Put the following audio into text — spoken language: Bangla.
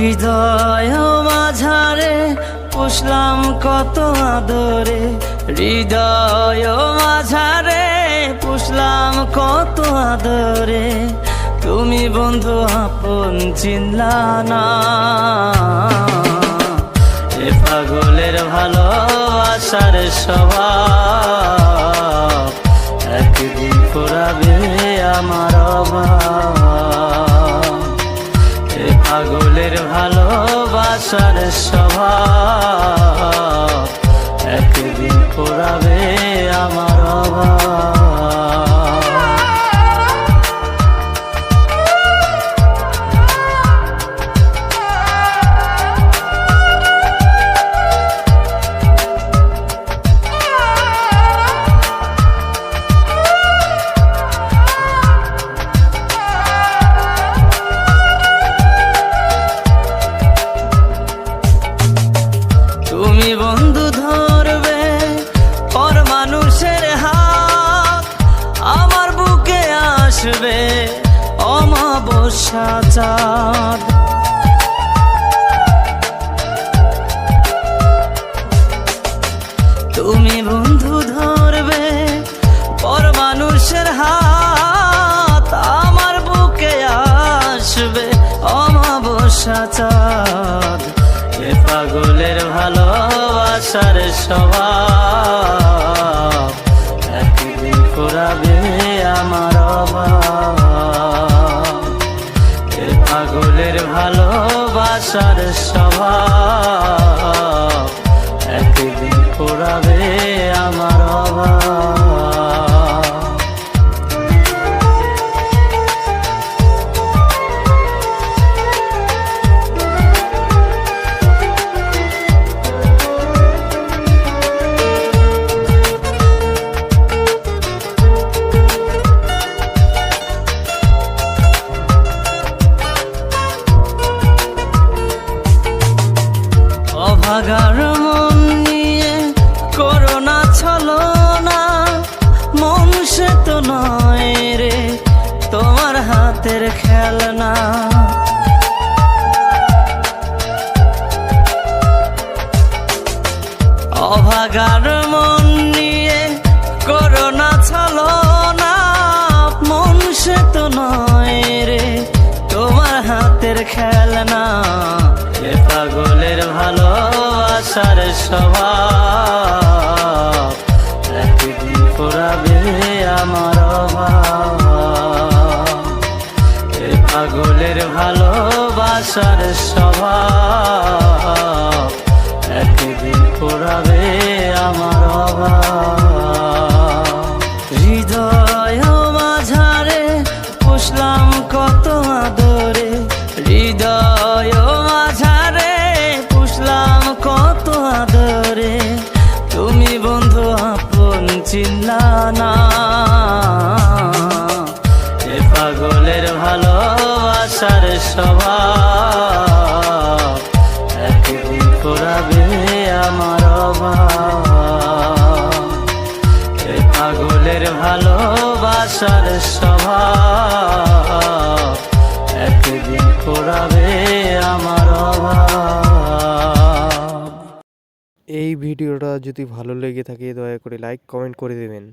হৃদয় মাঝারে পুষলাম কত আদরে, হৃদয় মাঝারে পুষলাম কত আদরে, তুমি বন্ধু আপন চিনলা না। এ পাগলের ভালোবাসার স্বভাব একদিন ফুরাবে আমার অভাব। এ পাগলের ভালোবাসার স্বভাব একদিন ফুরাবে আমার অভাব। তুমি বন্ধু ধরবে পর মানুষের হাত, আমার বুকে আসবে অমাবস্যা চাঁদ। তুমি বন্ধু ধরবে পর মানুষের হাত, আমার বুকে আসবে অমাবস্যা চাঁদ। এ পাগলের ভালোবাসার স্বভাব একদিন ফুরাবে আমার অভাব। এ পাগলের ভালোবাসার স্বভাব একদিন ফুরাবে আমার অভাব। অভাগার মন নিয়ে করোনা ছলনা, মন সে তো নয় রে তোমার হাতের খেলনা। অভাগার মন নিয়ে করোনা ছলনা, মন সে তো নয় রে তোমার হাতের খেলনা। এ পাগলের ভালোবাসার স্বভাব একদিন ফুরাবে আমার অভাব। এ পাগলের ভালোবাসার স্বভাব একদিন ফুরাবে আমার অভাব। হৃদয় মাঝারে পুষলাম কত আদরে, হৃদয় মাঝারে পুষলাম কত আদরে, তুমি বন্ধু আপন চিনলা না। এ পাগলের ভালোবাসার স্বভাব একদিন ফুরাবে আমার অভাব। এ পাগলের ভালোবাসার স্বভাব একদিন ফুরাবে আমার অভাব। এই ভিডিওটা যদি ভালো লেগে থাকে দয়া করে লাইক কমেন্ট করে দেবেন।